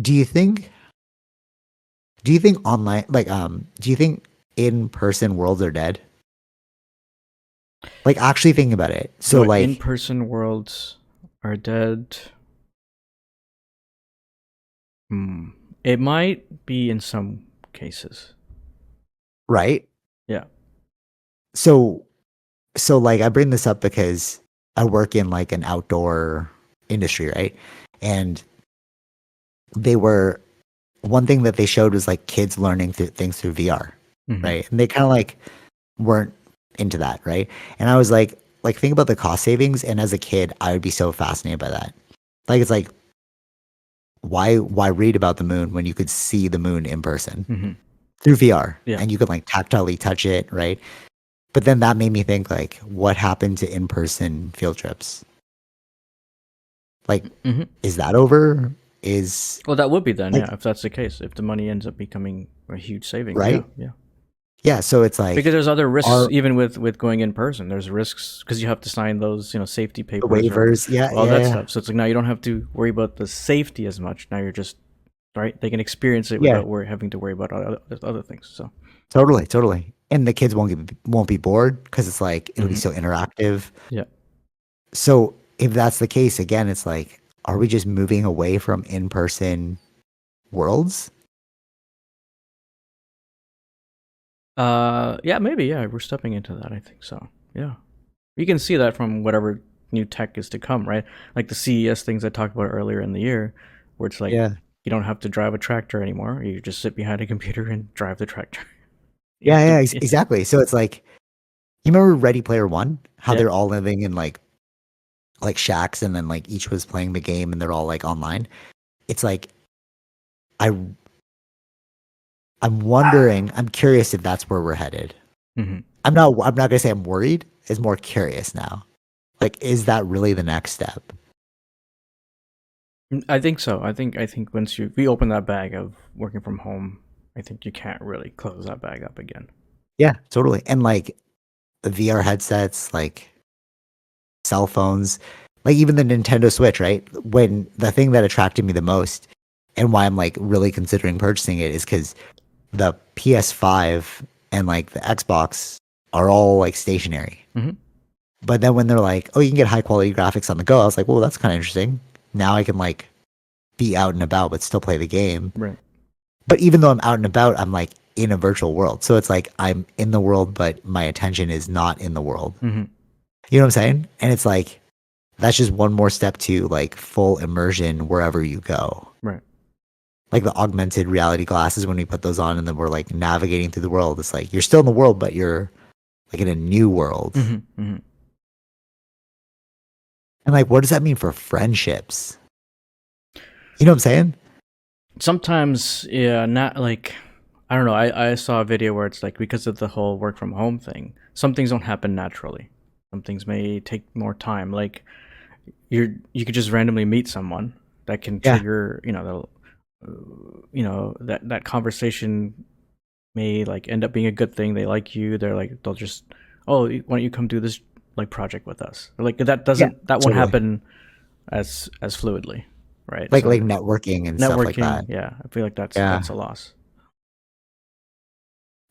Do you think online do you think in-person worlds are dead? Like actually thinking about it. So Do like in-person worlds are dead? Hmm. It might be in some cases. right? Yeah. So like I bring this up because I work in like an outdoor industry, right? And they were one thing that they showed was like kids learning things through VR, Hmm. right? And they kind of like weren't into that, right? And I was like think about the cost savings. And as a kid, I would be so fascinated by that. Like it's like why read about the moon when you could see the moon in person Hmm. through VR Yeah. and you could like tactilely touch it, right? But then that made me think like what happened to in-person field trips? Like, Hmm. is that over? Is Well, that would be then, like yeah, if that's the case. If the money ends up becoming a huge savings, yeah, right? yeah. Yeah. So it's Because like there's other risks are even with going in person. There's risks because you have to sign those, safety the papers or waivers. Yeah, all yeah, that yeah. stuff. So it's like now you don't have to worry about the safety as much. Now you're just right. They can experience it Yeah, without having to worry about other things. So totally, totally. And the kids won't be bored because it's like it'll be hmm, so interactive. yeah. So if that's the case, again, it's like, are we just moving away from in-person worlds? Yeah, maybe. Yeah, we're stepping into that. I think so. Yeah, you can see that from whatever new tech is to come, right? Like the CES things I talked about earlier in the year, where it's like Yeah, you don't have to drive a tractor anymore. You just sit behind a computer and drive the tractor. You yeah, have yeah, to, exactly. So it's like, you remember Ready Player One? How yeah. they're all living in like shacks, and then like each was playing the game, and they're all like online. It's like I I'm wondering, I'm curious if that's where we're headed. Hmm. I'm not gonna say I'm worried. It's more curious now. Like, is that really the next step? I think so. I think once we open that bag of working from home, I think you can't really close that bag up again. Yeah, totally. And like the VR headsets, like cell phones, like even the Nintendo Switch, right? When the thing that attracted me the most and why I'm like really considering purchasing it is because the PS5 and like the Xbox are all like stationary. Hmm. But then when they're like, oh, you can get high quality graphics on the go, I was like, well, that's kind of interesting. Now I can like be out and about but still play the game. Right. But even though I'm out and about, I'm like in a virtual world. So it's like I'm in the world, but my attention is not in the world. Hmm. You know what I'm saying? And it's like that's just one more step to like full immersion wherever you go. Right. Like the augmented reality glasses when we put those on and then we're like navigating through the world. It's like you're still in the world, but you're like in a new world. Hmm. Hmm. And like, what does that mean for friendships? You know what I'm saying? Sometimes, yeah, not like I don't know. I saw a video where it's like because of the whole work from home thing, some things don't happen naturally. Some things may take more time. Like you could just randomly meet someone that can Yeah. trigger, that conversation may like end up being a good thing. They like you. They'll just, oh, why don't you come do this like project with us? Like Yeah. that won't Totally. happen as fluidly, right? Like So networking and stuff like networking, that. yeah, I feel like that's Yeah. a loss.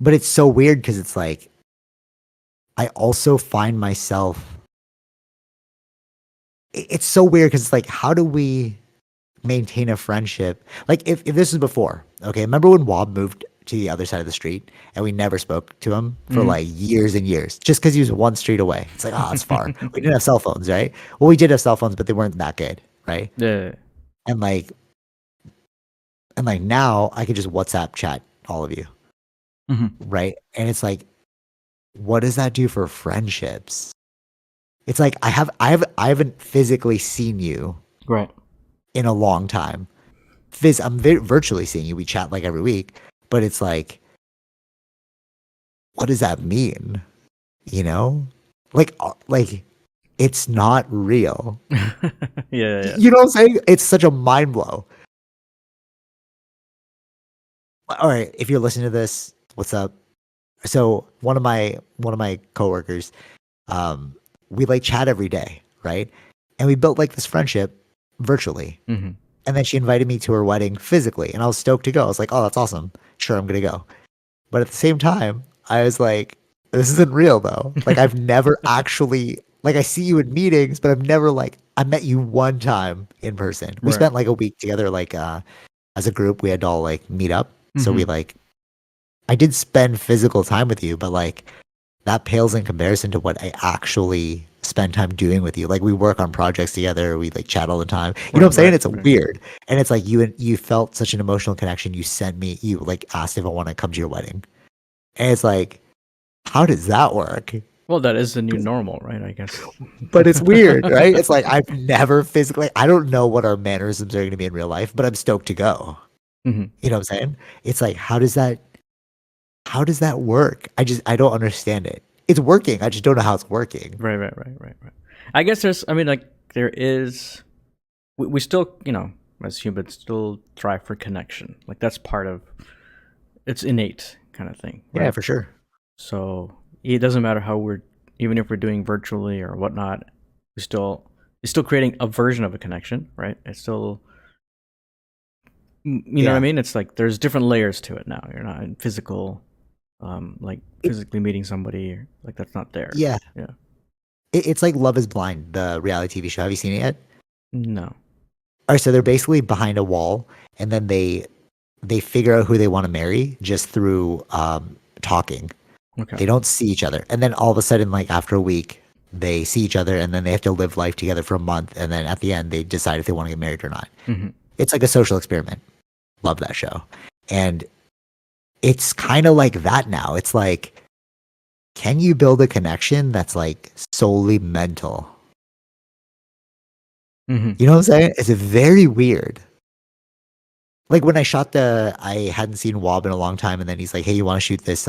But it's so weird because it's like I also find myself it's so weird because it's like, how do we maintain a friendship? Like if this was before, okay, remember when Wob moved to the other side of the street and we never spoke to him for Hmm. like years and years just because he was one street away. It's like, oh, it's far. We didn't have cell phones, right? Well, we did have cell phones, but they weren't that good, right? Yeah. And like now I could just WhatsApp chat all of you, Hmm. right? And it's like, what does that do for friendships? It's like I haven't physically seen you Right. in a long time. I'm virtually seeing you. We chat like every week, but it's like, what does that mean? You know, like it's not real. Yeah, yeah, yeah. You know what I'm saying? It's such a mind blow. All right, if you're listening to this, what's up? So one of my coworkers, um, we like chat every day, right? And we built like this friendship virtually. Hmm. And then she invited me to her wedding physically, and I was stoked to go. I was like, "Oh, that's awesome. Sure, I'm gonna go." But at the same time, I was like, "This isn't real, though. Like, I've never actually like I see you in meetings, but I've never like I met you one time in person. We Right. spent like a week together, like as a group. We had to all like meet up. So we Mm-hmm. like I did spend physical time with you, but like that pales in comparison to what I actually spend time doing with you. Like we work on projects together, we like chat all the time. You know what Right. I'm saying? Right. It's Right. weird. And it's like you felt such an emotional connection. You sent me you like asked if I want to come to your wedding. And it's like, how does that work? Well, that is the new normal, right? I guess. But it's weird, right? It's like I've never physically I don't know what our mannerisms are gonna be in real life, but I'm stoked to go. Hmm. You know what I'm saying? It's like how does that work? I don't understand it. It's working. I just don't know how it's working. Right. Right. Right. Right. Right. I guess there's. I mean, like there is. We still, as humans, still thrive for connection. Like that's part of. It's innate kind of thing, Yeah, right? for sure. So it doesn't matter how we're, even if we're doing virtually or whatnot, we still it's still creating a version of a connection, right? It's still, you know what I Yeah. mean? It's like there's different layers to it now. You're not in physical, like It, physically meeting somebody, like that's not there. yeah. Yeah. It's like Love is Blind, the reality TV show. Have you seen it yet? No. All right, so they're basically behind a wall and then they figure out who they want to marry just through talking. Okay. They don't see each other. And then all of a sudden, like after a week, they see each other and then they have to live life together for a month. And then at the end, they decide if they want to get married or not. Hmm. It's like a social experiment. Love that show. And it's kind of like that now. It's like, can you build a connection that's like solely mental? Hmm. You know what I'm saying? It's very weird. Like when I shot I hadn't seen Wob in a long time, and then he's like, "Hey, you want to shoot this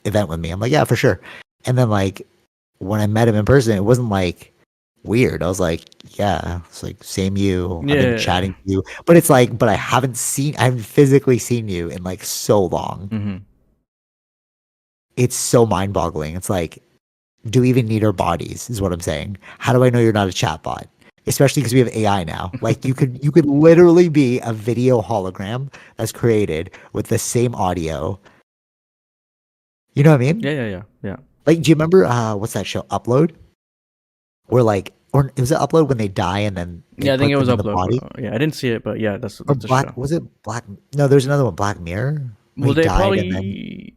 event with me?" I'm like, "Yeah, for sure." And then like when I met him in person, it wasn't like weird. I was like, "Yeah," it's like same you. I've been Yeah. chatting to you, but it's like, but I haven't physically seen you in like so long. Hmm. It's so mind boggling. It's like, do we even need our bodies? Is what I'm saying. How do I know you're not a chatbot? Especially because we have AI now. Like you could literally be a video hologram that's created with the same audio. You know what I mean? Yeah. Yeah. Yeah. Yeah. Like, do you remember what's that show? Upload? Where like, or it was it Upload when they die and then they Yeah. I think put it was them in the Upload. body? Yeah, I didn't see it, but yeah, Or that's a show. Was it Black? No, there's another one, Black Mirror, where Well, he they died and then probably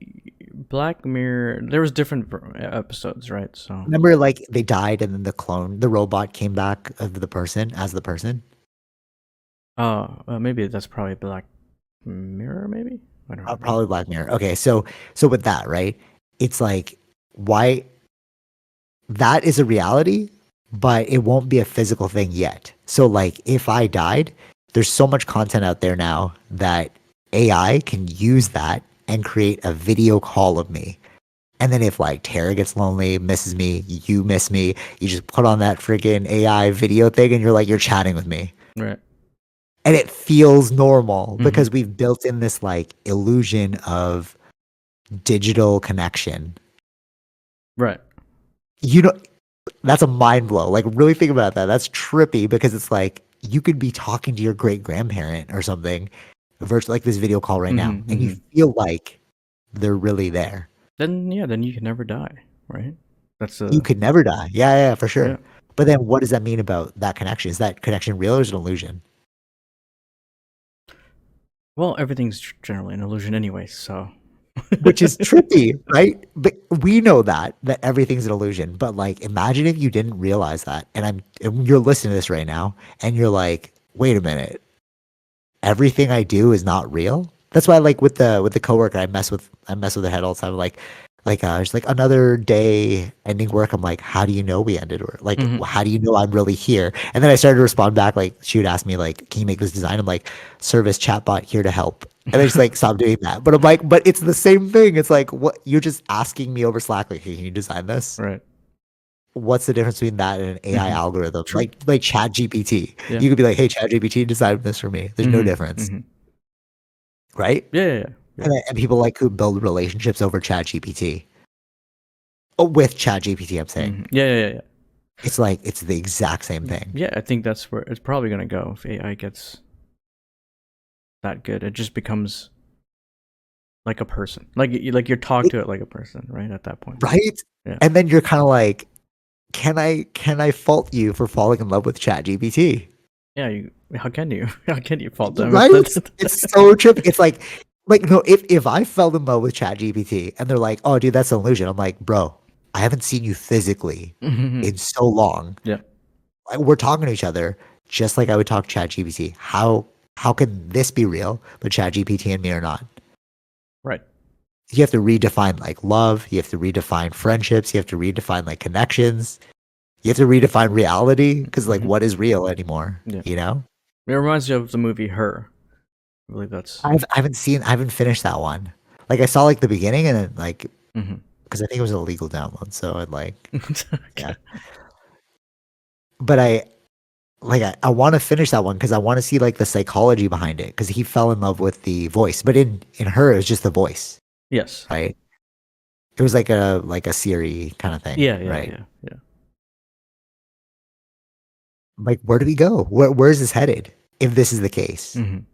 Black Mirror. There was different episodes, right? So, remember like they died and then the robot came back of the person as the person. maybe that's probably Black Mirror. Maybe I don't remember. Probably Black Mirror. Okay, so with that, right? It's like why that is a reality, but it won't be a physical thing yet. So like if I died, there's so much content out there now that AI can use that and create a video call of me. And then if like Tara gets lonely, misses me, you miss me, you just put on that freaking AI video thing and you're chatting with me. Right. And it feels normal Hmm. because we've built in this like illusion of digital connection. Right. You know, that's a mind blow. Like, really think about that. That's trippy because it's like you could be talking to your great grandparent or something, like this video call right Hmm. now, and you Hmm. feel like they're really there. Then yeah, then you can never die, right? That's You a could never die. Yeah, yeah, for yeah. sure. But then what does that mean about that connection? Is that connection real or is it an illusion? Well, everything's generally an illusion anyway. So. Which is trippy, right? But we know that everything's an illusion. But like, imagine if you didn't realize that, and you're listening to this right now, and you're like, wait a minute, everything I do is not real. That's why, like with the coworker, I mess with her head all the time. It's like another day ending work. I'm like, how do you know we ended work? Like, Hmm. how do you know I'm really here? And then I started to respond back. Like, she would ask me, like, can you make this design? I'm like, service chatbot here to help. And I just like stop doing that. But I'm like, but it's the same thing. It's like, what you're just asking me over Slack, like, hey, can you design this? Right. What's the difference between that and an AI Hmm. algorithm? True. Like Chat GPT. Yeah. You could be like, hey, Chat GPT, design this for me. There's no Hmm. difference, Hmm. right? Yeah. Yeah. Yeah. And people like who build relationships over Chat GPT. Oh, with Chat GPT, I'm Yeah. saying. Yeah. Yeah. Yeah. It's like it's the exact same Yeah. thing. Yeah. I think that's where it's probably gonna go if AI gets. that good. It just becomes like a person. Like you're talk It- to it like a person, right? At that point. right? Yeah. And then you're kind of like, can I fault you for falling in love with ChatGPT? Yeah, how can you? How can you fault them if Right? that It's so trippy. It's like no, if I fell in love with ChatGPT and they're like, "Oh, dude, that's an illusion," I'm like, "Bro, I haven't seen you physically in so long. Yeah. Like, we're talking to each other just like I would talk to ChatGPT. How can this be real, but ChatGPT and me are not?" Right. You have to redefine like love. You have to redefine friendships. You have to redefine like connections. You have to redefine reality because like Mhm. what is real anymore? Yeah. You know? It reminds you of the movie Her. I believe that's. I haven't finished that one. Like I saw like the beginning and then like Mhm. because I think it was a legal download, so I'd like yeah. Okay. But I want to finish that one because I want to see like the psychology behind it because he fell in love with the voice, but in her it was just the voice, Yes. right? It was like a Siri kind of thing, Yeah, yeah, right? yeah, yeah. Like where do we go? Where's this headed if this is the case? Mhm.